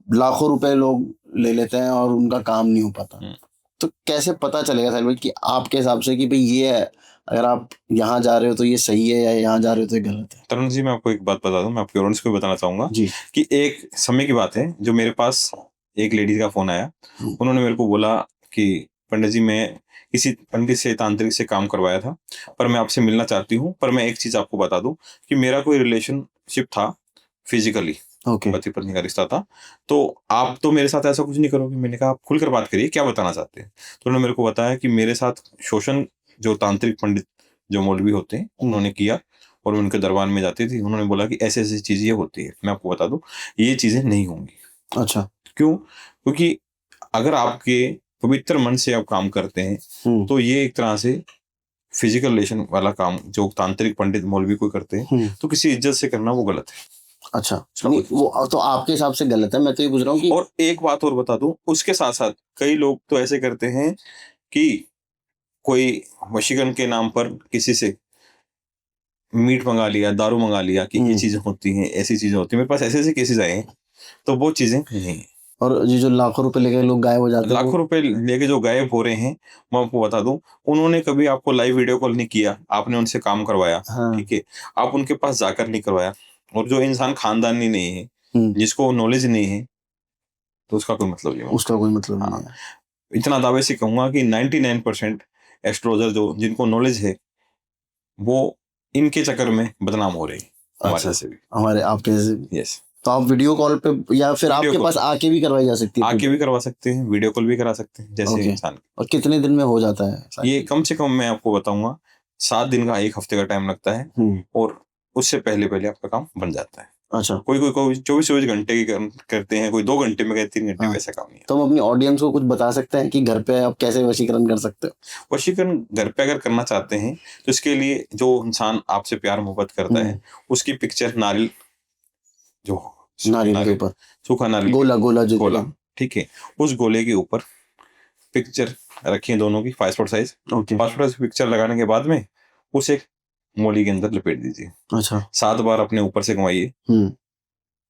लाखों रुपए लोग ले लेते हैं और उनका काम नहीं हो पाता। तो कैसे पता चलेगा साहिल भाई कि आपके हिसाब से कि भाई ये है, अगर आप यहाँ जा रहे हो तो ये सही है, या यहाँ जा रहे हो तो ये गलत है? तरुण जी, मैं आपको एक बात बता दूं, मैं आपके ऑडियंस को बताना चाहूंगा जी, कि एक समय की बात है, जो मेरे पास एक लेडीज का फोन आया, उन्होंने मेरे को बोला कि पंडित जी, मैं किसी पंडित से, तांत्रिक से काम करवाया था, पर मैं आपसे मिलना चाहती हूँ, पर मैं एक चीज आपको बता दूं कि मेरा कोई रिलेशनशिप था फिजिकली, पति पत्नी का रिश्ता था, तो आप तो मेरे साथ ऐसा कुछ नहीं करोगे। मैंने कहा आप खुलकर बात करिए, क्या बताना चाहते हैं? तो उन्होंने मेरे को बताया कि मेरे साथ शोषण जो तांत्रिक पंडित, जो मौलवी होते हैं, उन्होंने किया, और मैं उनके दरबार में जाती थी। उन्होंने बोला कि ऐसी ऐसी चीजें होती है। मैं आपको बता दूं, ये चीजें नहीं होंगी। अच्छा, क्यों? क्योंकि अगर आपके पवित्र मन से आप काम करते हैं, तो ये एक तरह से फिजिकल रिलेशन वाला काम जो तांत्रिक पंडित मौलवी को करते हैं, तो किसी इज्जत से करना वो गलत है। अच्छा, नहीं, वो तो आपके हिसाब से गलत है, मैं तो ये पूछ रहा हूँ कि, और एक बात और बता दूं, उसके साथ साथ कई लोग तो ऐसे करते हैं कि कोई वशीकरण के नाम पर किसी से मीट मंगा लिया, दारू मंगा लिया, कि ये चीजें होती हैं, ऐसी चीजें होती हैं। मेरे पास ऐसे ऐसे केसेस आए हैं, तो वो चीजें नहीं। और ये जो लाखों रुपए लेके लोग गायब हो जाते हैं, लाखों रुपए लेके जो गायब हो रहे हैं, मैं आपको बता दूं, उन्होंने कभी आपको लाइव वीडियो कॉल नहीं किया, आपने उनसे काम करवाया, ठीक है, आप उनके पास जाकर नहीं करवाया, और जो इंसान खानदानी नहीं है, जिसको नॉलेज नहीं है, तो उसका कोई मतलब नहीं है, उसका कोई मतलब नहीं है। इतना दावे से कहूंगा कि 99% एस्ट्रोलॉजर जो जिनको नॉलेज है, वो इनके चक्कर में बदनाम हो रहे हैं। हमारे से भी, हमारे आपके जैसे। यस, तो आप वीडियो कॉल पे या फिर आपके पास आके भी करवाई जा सकती है? आके भी करवा सकते हैं, वीडियो कॉल भी करा सकते हैं, जैसे इंसान। और कितने दिन में हो जाता है ये? कम से कम मैं आपको बताऊंगा 7 दिन का, 1 हफ्ते का टाइम लगता है, और उससे पहले पहले आपका काम बन जाता है। अच्छा, कोई 24 घंटे की करते हैं, कोई 2 घंटे में, 3 घंटे में, ऐसा काम नहीं है। तो हम अपनी ऑडियंस को कुछ बता सकते हैं कि घर पे आप कैसे वशीकरण कर सकते हो? वशीकरण घर पे अगर करना चाहते हैं, तो इसके लिए जो इंसान आपसे प्यार मोहब्बत करता है, उसकी पिक्चर नारियल, जो नारियल के ऊपर, सूखा नारियल, गोला, ठीक है, उस गोले के ऊपर पिक्चर रखिए, दोनों की passport size. Passport size picture लगाने के बाद में उसे एक मोली के अंदर लपेट दीजिए। अच्छा, 7 बार अपने ऊपर से घुमाइए,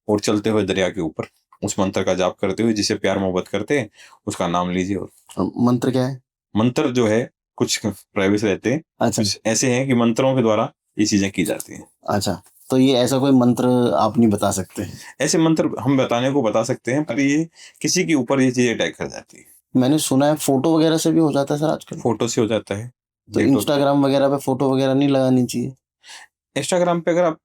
और चलते हुए दरिया के ऊपर उस मंत्र का जाप करते हुए जिसे प्यार मोहब्बत करते हैं उसका नाम लीजिए। और मंत्र क्या है? मंत्र जो है कुछ प्राइवेट रहते हैं, अच्छा कुछ ऐसे हैं कि मंत्रों के द्वारा ये चीजें की जाती हैं। अच्छा, तो ये ऐसा कोई मंत्र आप नहीं बता सकते? ऐसे मंत्र हम बताने को बता सकते हैं, पर ये किसी के ऊपर ये चीज अटैक कर जाती है। मैंने सुना है फोटो वगैरह से भी हो जाता है सर आजकल। फोटो से हो जाता है। तो इंस्टाग्राम वगैरह पे फोटो वगैरह नहीं लगानी चाहिए? इंस्टाग्राम पे अगर आप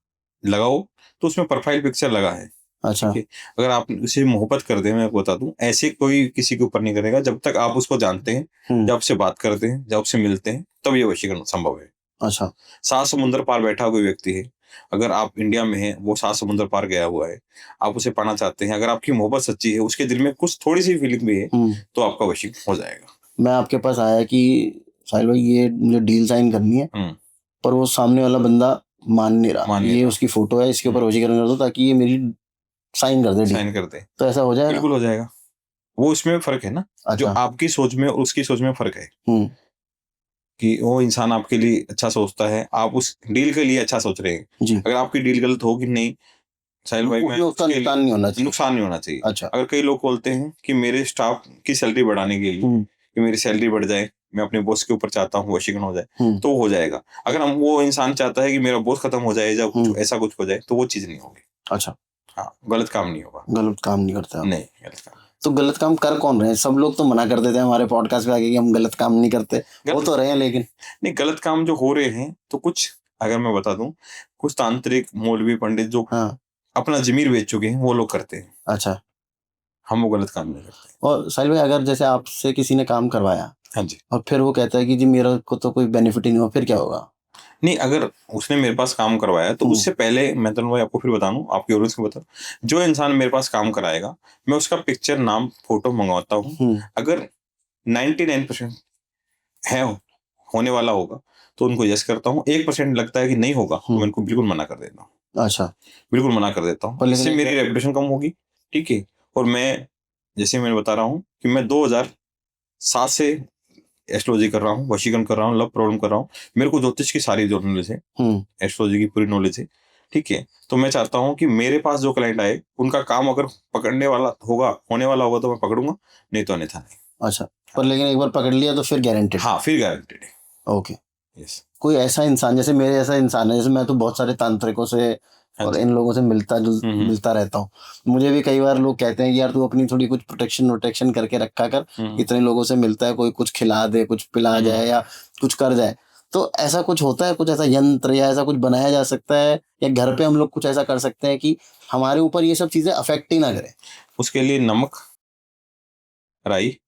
लगाओ तो उसमें प्रोफाइल पिक्चर लगा है, अच्छा। ठीक है। अगर आप उसे मोहब्बत कर दे, मैं बता दूं, ऐसे कोई किसी के ऊपर नहीं करेगा जब तक आप उसको जानते हैं, जब आपसे बात करते हैं, जब आपसे मिलते हैं, तब ये वशीकरण संभव है। अच्छा। 7 समुद्र पार बैठा कोई व्यक्ति है, अगर आप इंडिया में हैं, वो 7 समुद्र पार गया हुआ है, आप उसे पाना चाहते हैं, अगर आपकी मोहब्बत सच्ची है, उसके दिल में कुछ थोड़ी सी फीलिंग भी है, तो आपका वशीकरण हो जाएगा। मैं आपके पास आया कि साहिल भाई ये मुझे डील साइन करनी है, पर वो सामने वाला बंदा मान नहीं रहा, ये उसकी फोटो है, इसके ऊपर वशीकरण कर दो ताकि ये मेरी साइन कर दे, साइन कर दे, तो ऐसा हो जाएगा? बिल्कुल हो जाएगा। वो उसमें फर्क है ना, जो आपकी सोच में और उसकी सोच में फर्क है, कि वो इंसान आपके लिए अच्छा सोचता है, आप उस डील के लिए अच्छा सोच रहे हैं जी। अगर आपकी डील गलत होगी, नहीं साहिल भाई, मैं नुकसान नहीं होना चाहिए, नुकसान नहीं होना चाहिए। अच्छा। अगर कई लोग बोलते हैं कि मेरे स्टाफ की सैलरी बढ़ाने के लिए, कि मेरी सैलरी बढ़ जाए, मैं अपने बॉस के ऊपर चाहता हूँ वशीकरण हो जाए, तो हो जाएगा। अगर हम वो इंसान चाहता है कि मेरा बॉस खत्म हो जाए, जब ऐसा कुछ हो जाए, तो वो चीज नहीं होगी। अच्छा। हाँ, गलत काम नहीं होगा। गलत काम नहीं करता? नहीं, गलत काम। तो गलत काम कर कौन रहे हैं? सब लोग तो मना कर देते हैं हमारे पॉडकास्ट पे आके कि हम गलत काम नहीं करते, वो तो रहे हैं, लेकिन नहीं, गलत काम जो हो रहे हैं, तो कुछ अगर मैं बता दूं, कुछ तांत्रिक मौलवी पंडित जो अपना जमीर बेच चुके हैं, वो लोग करते हैं। अच्छा। हम वो गलत काम नहीं करते। और साहिल भाई, अगर जैसे आपसे किसी ने काम करवाया, हाँ जी, और फिर वो कहता है कि जी मेरा को तो कोई बेनिफिट ही नहीं हुआ, फिर क्या होगा? नहीं, अगर उसने मेरे पास काम करवाया तो उससे पहले मैं तो आपको फिर बता दूं, आपकी ऑडियंस को बता, जो इंसान मेरे पास काम कराएगा, मैं उसका पिक्चर, नाम, फोटो मंगवाता हूँ। अगर 99% है होने वाला होगा तो उनको यस करता हूँ, 1% लगता है कि नहीं होगा तो मैं उनको बिल्कुल मना कर देता हूँ। अच्छा। बिल्कुल मना कर देता हूँ, इससे मेरी रेपुटेशन कम होगी, ठीक है। और मैं, जैसे मैं बता रहा हूँ कि मैं 2007 से एस्ट्रोलॉजी कर रहा हूँ, वशीकरण कर रहा हूँ, लव प्रॉब्लम कर रहा हूँ, मेरे को ज्योतिष की सारी जो नॉलेज है, एस्ट्रोलॉजी की पूरी नॉलेज है, ठीक है। तो मैं चाहता हूँ कि मेरे पास जो क्लाइंट आए, उनका काम अगर पकड़ने वाला होगा, होने वाला होगा, तो मैं पकड़ूंगा, नहीं तो अन्यथा नहीं। अच्छा, पर लेकिन एक बार पकड़ लिया तो फिर गारंटेड? हाँ, फिर गारंटेड है। Okay, yes. कोई ऐसा इंसान, जैसे मेरे ऐसा इंसान है, जैसे मैं तो बहुत सारे तांत्रिकों से और इन लोगों से मिलता रहता हूँ, मुझे भी कई बार लोग कहते हैं कि यार तू अपनी थोड़ी कुछ प्रोटेक्शन करके रखा कर, इतने लोगों से मिलता है, कोई कुछ खिला दे, कुछ पिला जाए या कुछ कर जाए, तो ऐसा कुछ होता है? कुछ ऐसा यंत्र या ऐसा कुछ बनाया जा सकता है, या घर पे हम लोग कुछ ऐसा कर सकते हैं कि हमारे ऊपर ये सब चीजें अफेक्ट ही ना करें? उसके लिए नमक, राई,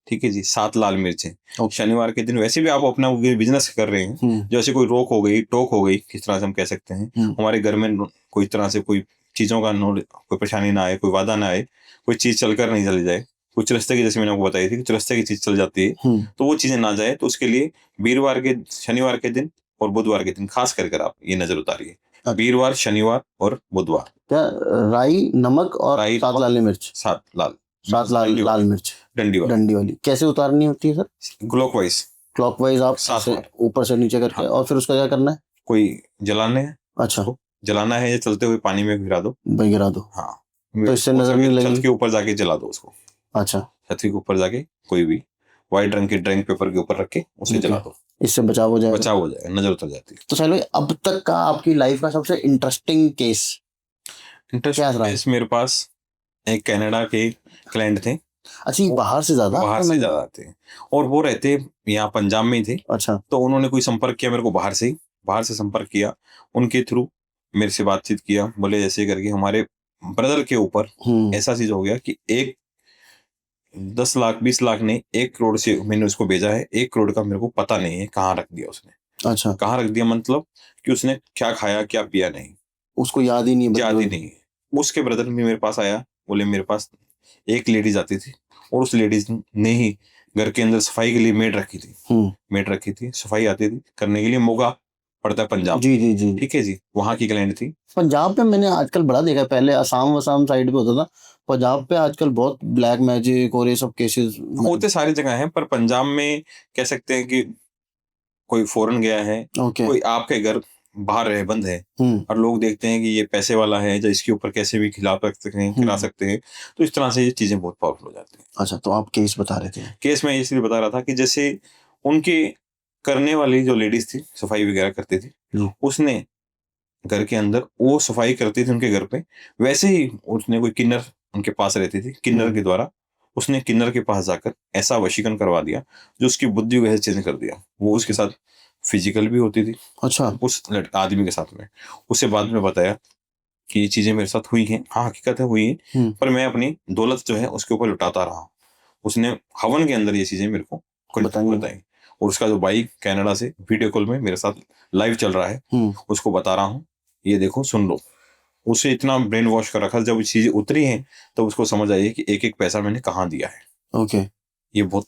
ठीक है जी, 7 लाल मिर्चें। शनिवार के दिन वैसे भी आप अपना बिजनेस कर रहे हैं, जैसे कोई रोक हो गई, टोक हो गई, किस तरह से हम कह सकते हैं, हमारे घर में कोई तरह से कोई चीजों का कोई परेशानी ना आए, कोई वादा ना आए, कोई चीज चलकर नहीं चली जाए, कुछ रास्ते की, जैसे मैंने आपको बताई थी, कुछ रास्ते की चीज चल जाती है, तो वो चीजें ना जाए, तो उसके लिए वीरवार के, शनिवार के दिन और बुधवार के दिन खास कर आप ये नजर उतारिए। वीरवार, शनिवार और बुधवार। क्या? राई, नमक और 7 लाल मिर्च? 7 लाल मिर्च, डंडी वाली। कैसे उतारनी होती है सर? क्लॉकवाइज आप ऊपर से नीचे करके, और फिर उसका क्या करना है? कोई जलाने है। अच्छा, जलाना है या चलते हुए पानी में गिरा दो। हाँ, तो इससे नजर नहीं लगेगी? छत के ऊपर जाके जला दो उसको। अच्छा, छतरी के ऊपर जाके कोई भी व्हाइट रंग के ड्राइंग पेपर के ऊपर रख के उसे जला दो, इससे बचाव हो जाएगा, नजर उतर जाती है। तो चलो, अब तक का आपकी लाइफ का सबसे इंटरेस्टिंग केस मेरे पास एक कनाडा के क्लाइंट थे। अच्छा, बाहर से ज्यादा थे, और वो रहते यहाँ पंजाब में थे। अच्छा। तो उन्होंने कोई संपर्क किया मेरे को, बाहर से संपर्क किया, उनके थ्रू मेरे से बातचीत किया, बोले ऐसे करके हमारे ब्रदर के ऊपर ऐसा चीज हो गया कि 10 लाख 20 लाख ने 1 करोड़ से मैंने उसको भेजा है, 1 करोड़ का मेरे को पता नहीं है कहाँ रख दिया उसने। अच्छा, कहाँ रख दिया मतलब कि उसने क्या खाया क्या पिया, नहीं, उसको याद ही नहीं। उसके ब्रदर भी मेरे पास आया, बोले मेरे पास एक लेडीज आती थी, और उस लेडीज ने ही घर के अंदर सफाई के लिए मेड रखी थी, सफाई आती थी करने के लिए। मोगा पड़ता है पंजाब। जी, ठीक है जी, वहां की क्लाइंट थी। पंजाब पे मैंने आजकल बड़ा देखा, पहले असम साइड पे होता था, पंजाब पे आजकल बहुत ब्लैक मैजिक और ये सब केसेस होते सारी जगह हैं, पर पंजाब में कह सकते हैं कि कोई फॉरेन गया है, कोई आपके घर बाहर है, बंद है, और लोग देखते हैं कि ये पैसे वाला है, जो इसके ऊपर कैसे भी खिला सकते हैं, खिला सकते हैं, तो इस तरह से ये चीजें बहुत पावरफुल हो जाती हैं। अच्छा, तो आप केस बता रहे थे? केस में इसलिए बता रहा था कि जैसे उनके करने वाली जो लेडीज थी, सफाई वगैरह करती थी, उसने घर के अंदर वो सफाई करती थी उनके घर पे, वैसे ही उसने कोई किन्नर उनके पास रहती थी, किन्नर के द्वारा उसने किन्नर के पास जाकर ऐसा वशीकरण करवा दिया जो उसकी बुद्धि वैसे चेंज कर दिया। वो उसके साथ फिजिकल भी होती थी, अच्छा, उस आदमी के साथ में। उसे बाद में बताया कि ये चीजें मेरे साथ हुई हैं, हाँ हकीकत है हुई है, पर मैं अपनी दौलत जो है उसके ऊपर लुटाता रहा हूँ। उसने हवन के अंदर ये चीजें मेरे को बताई, और उसका जो भाई कनाडा से वीडियो कॉल में मेरे साथ लाइव चल रहा है, उसको बता रहा हूँ, ये देखो सुन लो। उसे इतना ब्रेन वॉश कर रखा, जब चीजें उतरी हैं तो उसको समझ आई कि एक एक पैसा मैंने कहाँ दिया है। ओके, ये बहुत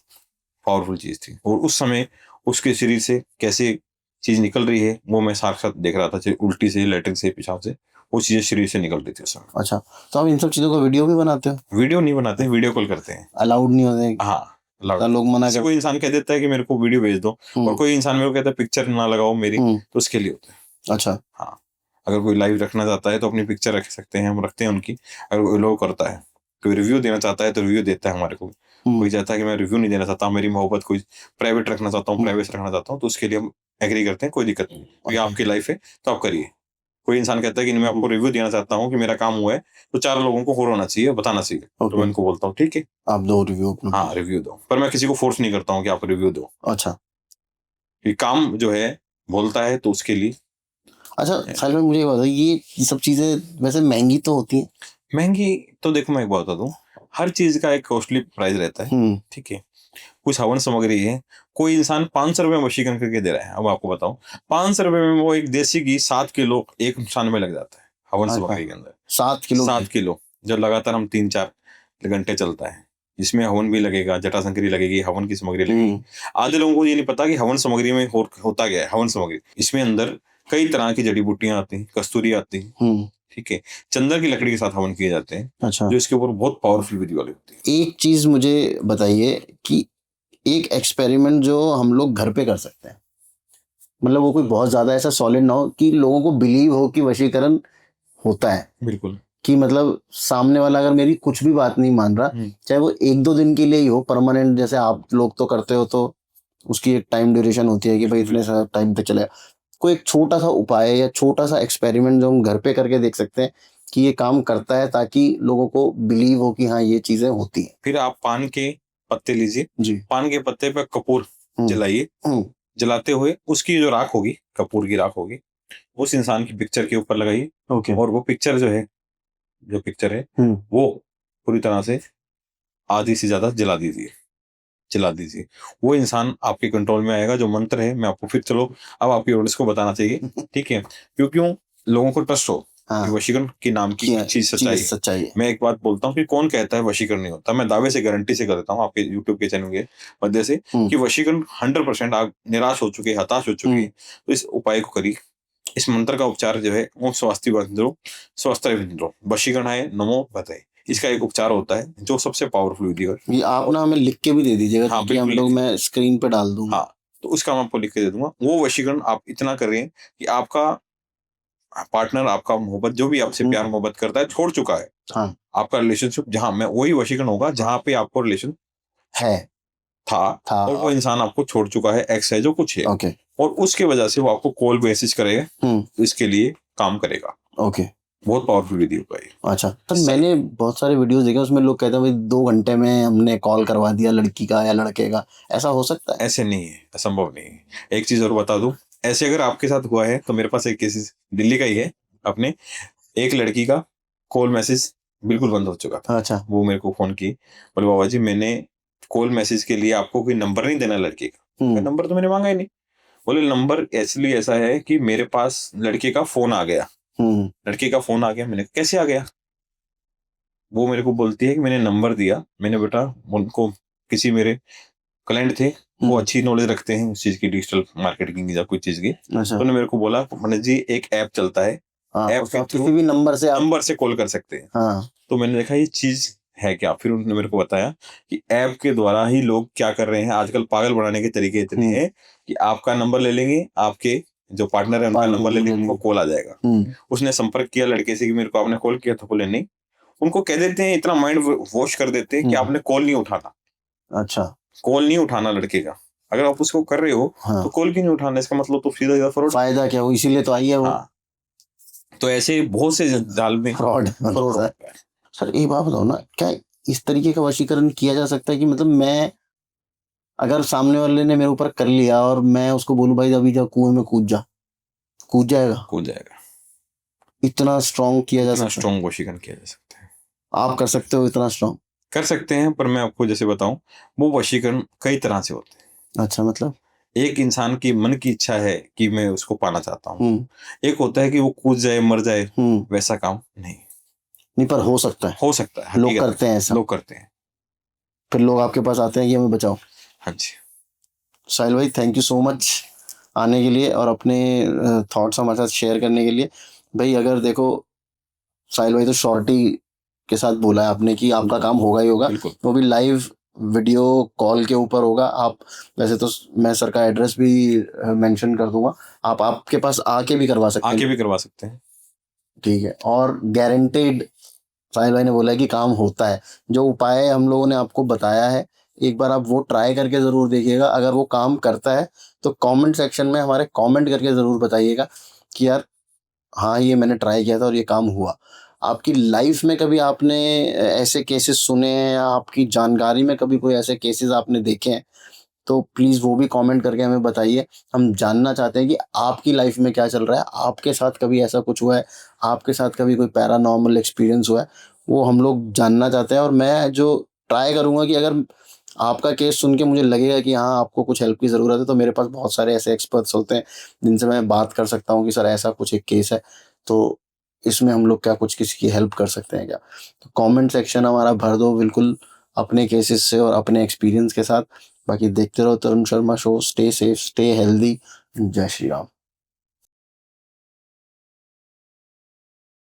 पावरफुल चीज थी, और उस समय उसके शरीर से कैसे चीज निकल रही है वो मैं साक्षात देख रहा था, चाहे उल्टी से, लैट्रिन से, पेशाब से, वो चीजें शरीर से निकल रही थी उस समय। अच्छा, तो आप इन सब चीजों का वीडियो भी बनाते हो? वीडियो नहीं बनाते, वीडियो कॉल करते हैं। अलाउड नहीं होते? हाँ, तो लोग मना कोई इंसान कह देता है कि मेरे को वीडियो भेज दो, और कोई इंसान मेरे को कहता है पिक्चर ना लगाओ मेरी, तो उसके लिए होता है। अच्छा, हाँ, अगर कोई लाइव रखना चाहता है तो अपनी पिक्चर रख सकते हैं, हम रखते हैं उनकी। अगर कोई लोग करता है, कोई रिव्यू देना चाहता है तो रिव्यू देता है हमारे को। कोई चाहता है कि मैं रिव्यू नहीं देना चाहता, मेरी मोहब्बत कोई प्राइवेट रखना चाहता हूँ, प्राइवेट रखना चाहता हूँ, तो उसके लिए हम एग्री करते हैं, कोई दिक्कत नहीं, क्योंकि आपकी लाइफ है तो आप करिए। कोई इंसान कहता है कि मैं आपको रिव्यू देना चाहता हूँ कि मेरा काम हुआ है, तो 4 लोगों को और होना चाहिए, बताना चाहिए, तो मैं उनको बोलता हूँ ठीक है आप दो रिव्यू। हाँ रिव्यू दो, पर मैं किसी को फोर्स नहीं करता हूँ कि आप रिव्यू दो। अच्छा, कि काम जो है बोलता है तो उसके लिए। अच्छा साहिल भाई, मुझे ये बताइए, ये सब चीजें वैसे महंगी तो होती हैं? महंगी तो देखो, मैं एक बात बता दूं, हर चीज का एक कॉस्टली प्राइस रहता है, ठीक है। कुछ हवन सामग्री है, कोई इंसान 500 रुपये में वशीकरण करके दे रहा है। अब आपको बताऊं, 500 रुपये में वो एक देसी घी 7 किलो एक इंसान में लग जाता है हवन सामग्री के अंदर। 7 किलो जो लगातार हम 3-4 घंटे चलता है, जिसमें हवन भी लगेगा, जटा संकरी लगेगी, हवन की सामग्री लगेगी। आधे लोगों को ये नहीं पता कि हवन सामग्री में होता क्या है। हवन सामग्री, इसमें अंदर कई तरह की जड़ी बूटियां आती हैं, कस्तूरी आती है, ठीक है, चंदन की लकड़ी के साथ हवन किए जाते हैं। अच्छा, जो इसके ऊपर बहुत पावरफुल विधि वाली होती है। एक चीज मुझे बताइए कि एक एक्सपेरिमेंट जो हम लोग घर पे कर सकते हैं, मतलब वो कोई बहुत ज्यादा ऐसा सॉलिड ना हो कि लोगों को बिलीव हो कि वशीकरण होता है। बिल्कुल, कि मतलब सामने वाला अगर मेरी कुछ भी बात नहीं मान रहा, चाहे वो 1-2 दिन के लिए ही हो, परमानेंट जैसे आप लोग तो करते हो, तो उसकी एक टाइम ड्यूरेशन होती है कि भाई इतने टाइम तक चलेगा। कोई एक छोटा सा उपाय या छोटा सा एक्सपेरिमेंट जो हम घर पे करके देख सकते हैं कि ये काम करता है, ताकि लोगों को बिलीव हो कि हाँ ये चीजें होती हैं। फिर आप पान के पत्ते लीजिए जी, पान के पत्ते पे कपूर जलाइए, जलाते हुए उसकी जो राख होगी, कपूर की राख होगी, उस इंसान की पिक्चर के ऊपर लगाइए। और वो पिक्चर जो है, जो पिक्चर है वो पूरी तरह से आधी से ज्यादा जला दीजिए। वो इंसान आपके कंट्रोल में आएगा। जो मंत्र है मैं आपको फिर, चलो अब आपकी ऑडियंस को बताना चाहिए, ठीक है, क्यों लोगों को ट्रस्ट हो कि वशीकरण की नाम की चीज सच्चाई है। मैं एक बात बोलता हूँ कि कौन कहता है वशीकरण नहीं होता, मैं दावे से गारंटी से कर देता हूँ आपके यूट्यूब के चैनल के मध्य से कि वशीकरण 100%। आप निराश हो चुके, हताश हो चुके, तो इस उपाय को करिए। इस मंत्र का उपचार जो है ओम स्वास्ति बंधो स्वस्थ विंद्रो वशीकरण है नमो बताए, इसका एक उपचार होता है जो सबसे पावरफुल विधि है। ये आप ना हमें लिख के भी दे दीजिएगा। हाँ, कि हम लोग, मैं स्क्रीन पे डाल दूंगा। हाँ, तो उसका मैं आपको लिख के दे दूंगा। वो वशीकरण आप इतना करें कि आपका पार्टनर, आपका मोहब्बत, जो भी आपसे प्यार मोहब्बत करता है, छोड़ चुका है। हाँ, आपका रिलेशनशिप जहां में, वही वशीकरण होगा जहां पे आपको रिलेशन है था और वो इंसान आपको छोड़ चुका है, एक्स है, जो कुछ है, ओके, और उसके वजह से वो आपको कॉल मैसेज करेगा, तो इसके लिए काम करेगा। ओके, बहुत पावरफुल वीडियो का ये। अच्छा, तो मैंने बहुत सारे वीडियोस देखे, उसमें लोग कहते हैं भाई 2 घंटे में हमने कॉल करवा दिया लड़की का या लड़के का। ऐसा हो सकता है? ऐसे नहीं है, असंभव नहीं है। एक चीज और बता दूं, ऐसे अगर आपके साथ हुआ है तो मेरे पास एक केस दिल्ली का ही है। अपने एक लड़की का कॉल मैसेज बिल्कुल बंद हो चुका था। अच्छा, वो मेरे को फोन की, बोले बाबा जी मैंने कॉल मैसेज के लिए आपको कोई नंबर नहीं देना लड़की का। नंबर तो मैंने मांगा ही नहीं। बोले नंबर इसलिए ऐसा है कि मेरे पास लड़के का फोन आ गया। लड़के का फोन आ गया। मैंने कैसे आ गया? वो मेरे को बोलती है कि मैंने नंबर दिया, मैंने बेटा उनको, किसी मेरे क्लाइंट थे, वो अच्छी नॉलेज रखते हैं उस चीज की, डिजिटल मार्केटिंग की या कोई चीज की। तो उन्होंने मेरे को बोला मनोज जी एक ऐप चलता है, ऐप के थ्रू किसी भी नंबर से कॉल कर सकते हैं। हाँ। तो मैंने देखा ये चीज है क्या। फिर उन्होंने मेरे को बताया कि ऐप के द्वारा ही लोग क्या कर रहे हैं आजकल, पागल बनाने के तरीके इतने हैं कि आपका नंबर ले लेंगे, आपके जो पार्टनर है उनका नंबर ले लिया, उनको कॉल आ जाएगा। उसने संपर्क किया लड़के से कि मेरे को आपने कॉल किया था, बोले नहीं। उनको कह देते हैं, इतना माइंड वॉश कर देते हैं कि आपने कॉल नहीं उठाना। अच्छा, कॉल नहीं उठाना लड़के का, अगर आप उसको कर रहे हो तो कॉल क्यों नहीं उठाना, इसका मतलब तो सीधा फ्रॉड। फायदा क्या हो, इसीलिए तो आई है वो। तो ऐसे बहुत से जाल में फ्रॉड। सर एक बात बताओ ना, क्या इस तरीके का वशीकरण किया जा सकता है कि मतलब मैं अगर सामने वाले ने मेरे ऊपर कर लिया और मैं उसको बोलूं भाई अभी जा कुएं में कूद जाएगा? कूद जाएगा। इतना स्ट्रॉन्ग किया जा सकता है? स्ट्रॉन्ग वशीकरण किया जा सकता है। आप कर सकते हो इतना स्ट्रॉन्ग? कर सकते हैं, पर मैं आपको जैसे बताऊं, वो वशीकरण कई तरह से होते हैं। अच्छा, मतलब एक इंसान की मन की इच्छा है कि मैं उसको पाना चाहता हूँ, एक होता है कि वो कूद जाए मर जाए, वैसा काम नहीं, पर हो सकता है। लोग करते हैं ऐसा। लोग करते हैं, फिर लोग आपके पास आते हैं कि हमें बचाओ। हाँ जी। साहिल भाई, थैंक यू सो मच आने के लिए और अपने थॉट्स हमारे साथ शेयर करने के लिए। भाई अगर देखो, साहिल भाई तो शॉर्टी के साथ बोला है आपने कि आपका काम होगा ही होगा, वो भी लाइव वीडियो कॉल के ऊपर होगा। आप वैसे तो मैं सर का एड्रेस भी मेंशन कर दूंगा, आप आपके पास आके भी करवा सकते हैं। ठीक है, और गारंटेड साहिल भाई ने बोला है कि काम होता है। जो उपाय हम लोगों ने आपको बताया है, एक बार आप वो ट्राई करके ज़रूर देखिएगा। अगर वो काम करता है तो कमेंट सेक्शन में हमारे कमेंट करके ज़रूर बताइएगा कि यार हाँ, ये मैंने ट्राई किया था और ये काम हुआ। आपकी लाइफ में कभी आपने ऐसे केसेस सुने हैं या आपकी जानकारी में कभी कोई ऐसे केसेस आपने देखे हैं, तो प्लीज़ वो भी कमेंट करके हमें बताइए। हम जानना चाहते हैं कि आपकी लाइफ में क्या चल रहा है, आपके साथ कभी ऐसा कुछ हुआ है, आपके साथ कभी कोई पैरानॉर्मल एक्सपीरियंस हुआ है, वो हम लोग जानना चाहते हैं। और मैं जो ट्राई करूँगा कि अगर आपका केस सुन के मुझे लगेगा कि हाँ आपको कुछ हेल्प की ज़रूरत है, तो मेरे पास बहुत सारे ऐसे एक्सपर्ट्स होते हैं जिनसे मैं बात कर सकता हूँ कि सर ऐसा कुछ एक केस है, तो इसमें हम लोग क्या कुछ किसी की हेल्प कर सकते हैं क्या। तो कमेंट सेक्शन हमारा भर दो बिल्कुल अपने केसेस से और अपने एक्सपीरियंस के साथ। बाकी देखते रहो Tarun Sharma show. Stay safe, stay healthy. जय श्री राम।